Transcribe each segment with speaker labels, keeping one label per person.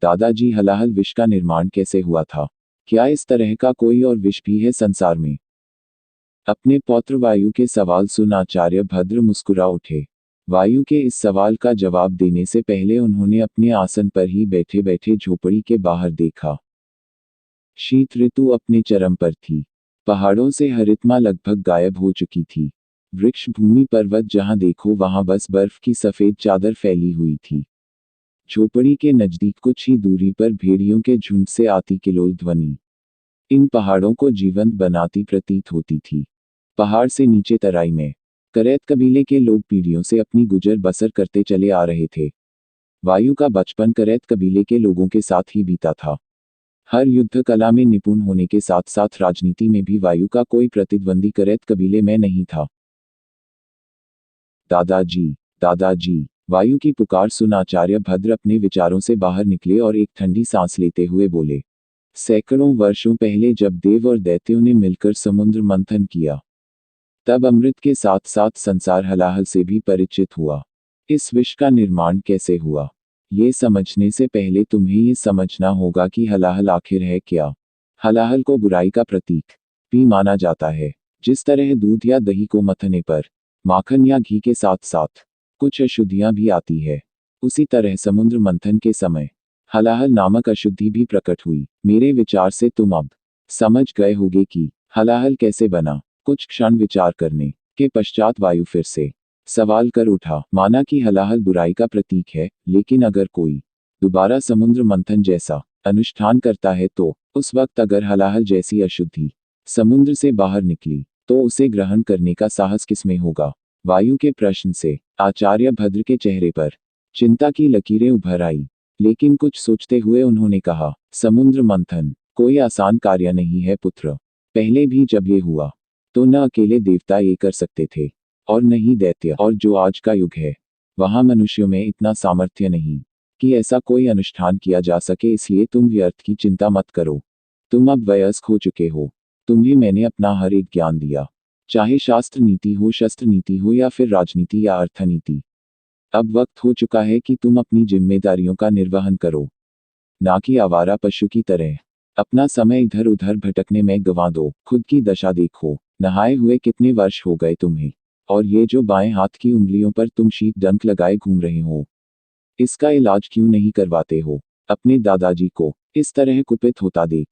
Speaker 1: दादाजी, हलाहल विष का निर्माण कैसे हुआ था? क्या इस तरह का कोई और विष भी है संसार में? अपने पौत्र वायु के सवाल सुन आचार्य भद्र मुस्कुरा उठे। वायु के इस सवाल का जवाब देने से पहले उन्होंने अपने आसन पर ही बैठे बैठे झोपड़ी के बाहर देखा। शीत ऋतु अपने चरम पर थी। पहाड़ों से हरितमा लगभग गायब हो चुकी थी। वृक्ष, भूमि, पर्वत, जहां देखो वहां बस बर्फ की सफेद चादर फैली हुई थी। झोपड़ी के नजदीक कुछ ही दूरी पर भेड़ियों के झुंड से आती किलोल ध्वनि इन पहाड़ों को जीवंत बनाती प्रतीत होती थी। पहाड़ से नीचे तराई में करैत कबीले के लोग पीढ़ियों से अपनी गुजर बसर करते चले आ रहे थे। वायु का बचपन करैत कबीले के लोगों के साथ ही बीता था। हर युद्ध कला में निपुण होने के साथ साथ राजनीति में भी वायु का कोई प्रतिद्वंदी करैत कबीले में नहीं था। दादाजी, दादाजी, वायु की पुकार सुन आचार्य भद्र अपने विचारों से बाहर निकले और एक ठंडी सांस लेते हुए बोले। सैकड़ों वर्षों पहले जब देव और दैत्यों ने मिलकर समुद्र मंथन किया, तब अमृत के साथ साथ संसार हलाहल से भी परिचित हुआ। इस विष का निर्माण कैसे हुआ, ये समझने से पहले तुम्हें ये समझना होगा कि हलाहल आखिर है क्या। हलाहल को बुराई का प्रतीक भी माना जाता है। जिस तरह दूध या दही को मथने पर माखन या घी के साथ साथ कुछ अशुद्धियां भी आती है, उसी तरह समुद्र मंथन के समय हलाहल नामक अशुद्धि भी प्रकट हुई। मेरे विचार से तुम अब समझ गए होगे कि हलाहल कैसे बना। कुछ क्षण विचार करने के पश्चात वायु फिर से सवाल कर उठा। माना कि हलाहल बुराई का प्रतीक है, लेकिन अगर कोई दोबारा समुद्र मंथन जैसा अनुष्ठान करता है तो उस वक्त अगर हलाहल जैसी अशुद्धि समुद्र से बाहर निकली तो उसे ग्रहण करने का साहस किसमें होगा। वायु के प्रश्न से आचार्य भद्र के चेहरे पर चिंता की लकीरें उभर आई, लेकिन कुछ सोचते हुए उन्होंने कहा, समुद्र मंथन कोई आसान कार्य नहीं है पुत्र। पहले भी जब ये हुआ तो न अकेले देवता ये कर सकते थे और न ही दैत्य, और जो आज का युग है वहां मनुष्यों में इतना सामर्थ्य नहीं कि ऐसा कोई अनुष्ठान किया जा सके। इसलिए तुम व्यर्थ की चिंता मत करो। तुम अब वयस्क हो चुके हो। तुम्हें मैंने अपना हर एक ज्ञान दिया, चाहे शास्त्र नीति हो, शस्त्र नीति हो, या फिर राजनीति या अर्थनीति। अब वक्त हो चुका है कि तुम अपनी जिम्मेदारियों का निर्वहन करो, ना कि आवारा पशु की तरह अपना समय इधर उधर भटकने में गंवा दो। खुद की दशा देखो। नहाए हुए कितने वर्ष हो गए तुम्हें, और ये जो बाएं हाथ की उंगलियों पर तुम शीत डंक लगाए घूम रहे हो, इसका इलाज क्यों नहीं करवाते हो। अपने दादाजी को इस तरह कुपित होता देख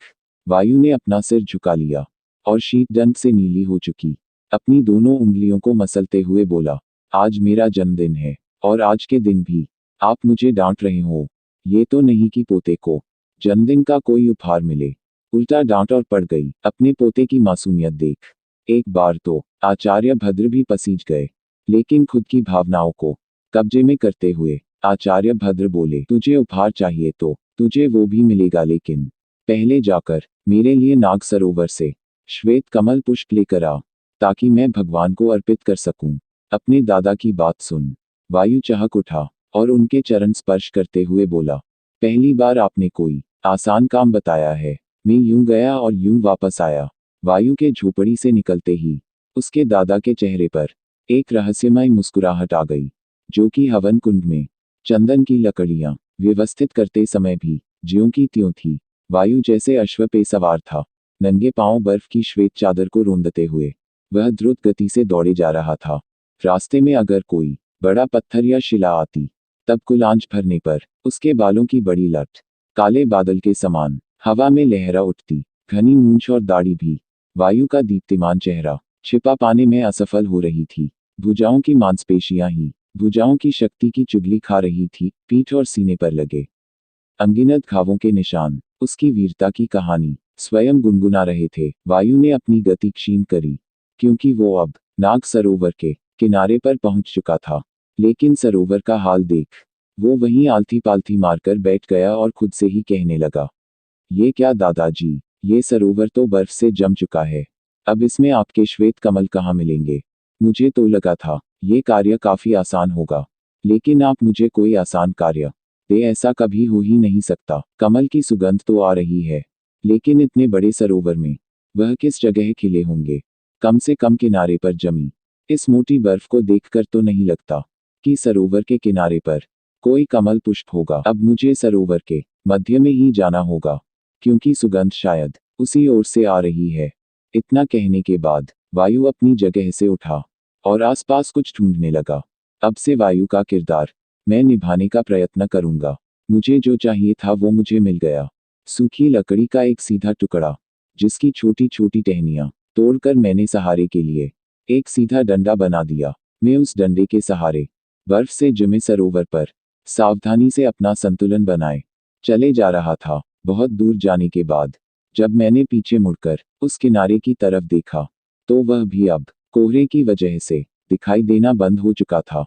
Speaker 1: वायु ने अपना सिर झुका लिया और शीत डंक से नीली हो चुकी अपनी दोनों उंगलियों को मसलते हुए बोला, आज मेरा जन्मदिन है और आज के दिन भी आप मुझे डांट रहे हो। ये तो नहीं कि पोते को जन्मदिन का कोई उपहार मिले, उल्टा डांट और पड़ गई। अपने पोते की मासूमियत देख। एक बार तो आचार्य भद्र भी पसीज गए, लेकिन खुद की भावनाओं को कब्जे में करते हुए आचार्य भद्र बोले, तुझे उपहार चाहिए तो तुझे वो भी मिलेगा, लेकिन पहले जाकर मेरे लिए नाग सरोवर से श्वेत कमल पुष्प लेकर आ, ताकि मैं भगवान को अर्पित कर सकूं। अपने दादा की बात सुन वायु चहक उठा और उनके चरण स्पर्श करते हुए बोला, पहली बार आपने कोई आसान काम बताया है। मैं यूं गया और यूं वापस आया। वायु के झोपड़ी से निकलते ही उसके दादा के चेहरे पर एक रहस्यमय मुस्कुराहट आ गई, जो कि हवन कुंड में चंदन की लकड़ियां व्यवस्थित करते समय भी ज्यों की त्यों थी। वायु जैसे अश्व पे सवार था, नंगे पांव बर्फ की श्वेत चादर को रोंदते हुए वह द्रुत गति से दौड़े जा रहा था। रास्ते में अगर कोई बड़ा पत्थर या शिला आती, तब कुलांच भरने पर उसके बालों की बड़ी लट काले बादल के समान हवा में लहरा उठती। घनी मूंछ और दाढ़ी भी वायु का दीप्तिमान चेहरा छिपा पाने में असफल हो रही थी। भुजाओं की मांसपेशियां ही भुजाओं की शक्ति की चुगली खा रही थी। पीठ और सीने पर लगे अनगिनत घावों के निशान उसकी वीरता की कहानी स्वयं गुनगुना रहे थे। वायु ने अपनी गति क्षीण करी, क्योंकि वो अब नाग सरोवर के किनारे पर पहुंच चुका था। लेकिन सरोवर का हाल देख वो वहीं आलथी पालथी मारकर बैठ गया और खुद से ही कहने लगा, ये क्या दादाजी, ये सरोवर तो बर्फ से जम चुका है। अब इसमें आपके श्वेत कमल कहाँ मिलेंगे। मुझे तो लगा था ये कार्य काफी आसान होगा, लेकिन आप मुझे कोई आसान कार्य दे, ऐसा कभी हो ही नहीं सकता। कमल की सुगंध तो आ रही है, लेकिन इतने बड़े सरोवर में वह किस जगह खिले होंगे। कम से कम किनारे पर जमी इस मोटी बर्फ को देखकर तो नहीं लगता कि सरोवर के किनारे पर कोई कमल पुष्प होगा। अब मुझे सरोवर के मध्य में ही जाना होगा, क्योंकि सुगंध शायद उसी ओर से आ रही है। इतना कहने के बाद वायु अपनी जगह से उठा और आसपास कुछ ढूंढने लगा। अब से वायु का किरदार मैं निभाने का प्रयत्न करूंगा। मुझे जो चाहिए था वो मुझे मिल गया। सूखी लकड़ी का एक सीधा टुकड़ा, जिसकी छोटी छोटी टहनियां तोड़कर मैंने सहारे के लिए एक सीधा डंडा बना दिया। मैं उस डंडे के सहारे बर्फ से जमे सरोवर पर सावधानी से अपना संतुलन बनाए चले जा रहा था। बहुत दूर जाने के बाद जब मैंने पीछे मुड़कर उस किनारे की तरफ देखा, तो वह भी अब कोहरे की वजह से दिखाई देना बंद हो चुका था।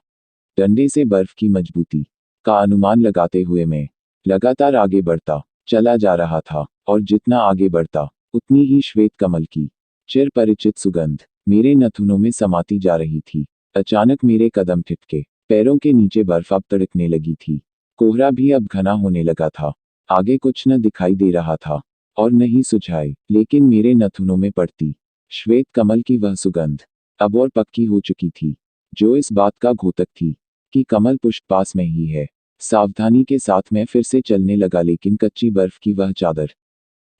Speaker 1: डंडे से बर्फ की मजबूती का अनुमान लगाते हुए मैं लगातार आगे बढ़ता चला जा रहा था, और जितना आगे बढ़ता उतनी ही श्वेत कमल की चिर परिचित सुगंध मेरे नथुनों में समाती जा रही थी। अचानक मेरे कदम ठिठके, पैरों के नीचे बर्फ अब तड़कने लगी थी। कोहरा भी अब घना होने लगा था। आगे कुछ न दिखाई दे रहा था और न ही सुझाई, लेकिन मेरे नथुनों में पड़ती श्वेत कमल की वह सुगंध अब और पक्की हो चुकी थी, जो इस बात का घोतक थी कि कमल पुष्प पास में ही है। सावधानी के साथ मैं फिर से चलने लगा, लेकिन कच्ची बर्फ की वह चादर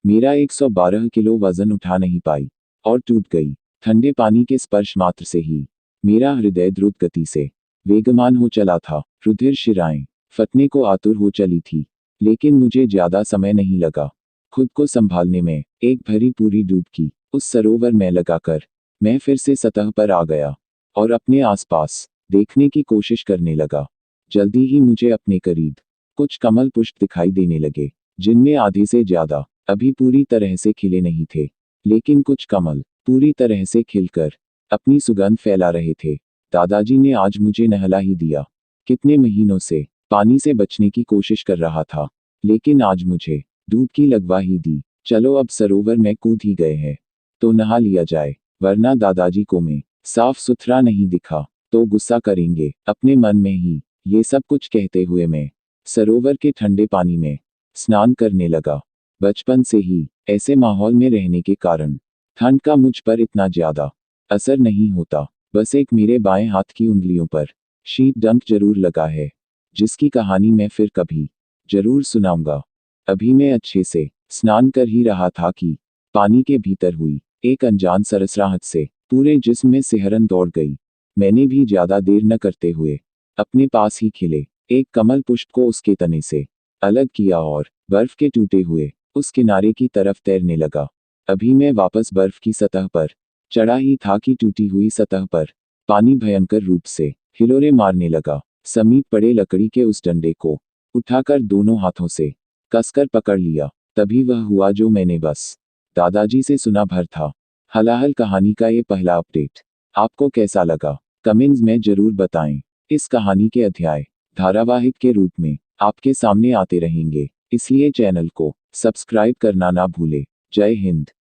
Speaker 1: मेरा 112 किलो वजन उठा नहीं पाई और टूट गई। ठंडे पानी के स्पर्श मात्र से ही मेरा हृदय द्रुत गति से वेगमान हो चला था। रुधिर शिराएं फटने को आतुर हो चली थी, लेकिन मुझे ज्यादा समय नहीं लगा। खुद को संभालने में एक भरी पूरी डुबकी उस सरोवर में लगाकर मैं फिर से सतह पर आ गया और अपने आसपास देखने की कोशिश करने लगा। जल्दी ही मुझे अपने करीब कुछ कमल पुष्प दिखाई देने लगे, जिनमें आधे से ज्यादा अभी पूरी तरह से खिले नहीं थे, लेकिन कुछ कमल पूरी तरह से खिलकर अपनी सुगंध फैला रहे थे। दादाजी ने आज मुझे नहला ही दिया। कितने महीनों से पानी से बचने की कोशिश कर रहा था, लेकिन आज मुझे डुबकी लगवा ही दी। चलो अब सरोवर में कूद ही गए हैं तो नहा लिया जाए, वरना दादाजी को मैं साफ सुथरा नहीं दिखा तो गुस्सा करेंगे। अपने मन में ही ये सब कुछ कहते हुए मैं सरोवर के ठंडे पानी में स्नान करने लगा। बचपन से ही ऐसे माहौल में रहने के कारण ठंड का मुझ पर इतना ज्यादा असर नहीं होता। बस एक मेरे बाएं हाथ की उंगलियों पर शीत डंक जरूर लगा है, जिसकी कहानी मैं फिर कभी जरूर सुनाऊंगा। अभी मैं अच्छे से स्नान कर ही रहा था कि पानी के भीतर हुई एक अनजान सरसराहट से पूरे जिस्म में सिहरन दौड़ गई। मैंने भी ज्यादा देर न करते हुए अपने पास ही खिले एक कमल पुष्प को उसके तने से अलग किया और बर्फ के टूटे हुए उस किनारे की तरफ तैरने लगा। अभी मैं वापस बर्फ की सतह पर चढ़ा ही था कि टूटी हुई सतह पर पानी भयंकर रूप से हिलोरे मारने लगा। समीप पड़े लकड़ी के उस डंडे को उठाकर दोनों हाथों से कसकर पकड़ लिया। तभी वह हुआ जो मैंने बस दादाजी से सुना भर था। हलाहल कहानी का ये पहला अपडेट आपको कैसा लगा, कमेंट्स में जरूर बताएं। इस कहानी के अध्याय धारावाहिक के रूप में आपके सामने आते रहेंगे, इसलिए चैनल को सब्सक्राइब करना ना भूले। जय हिंद।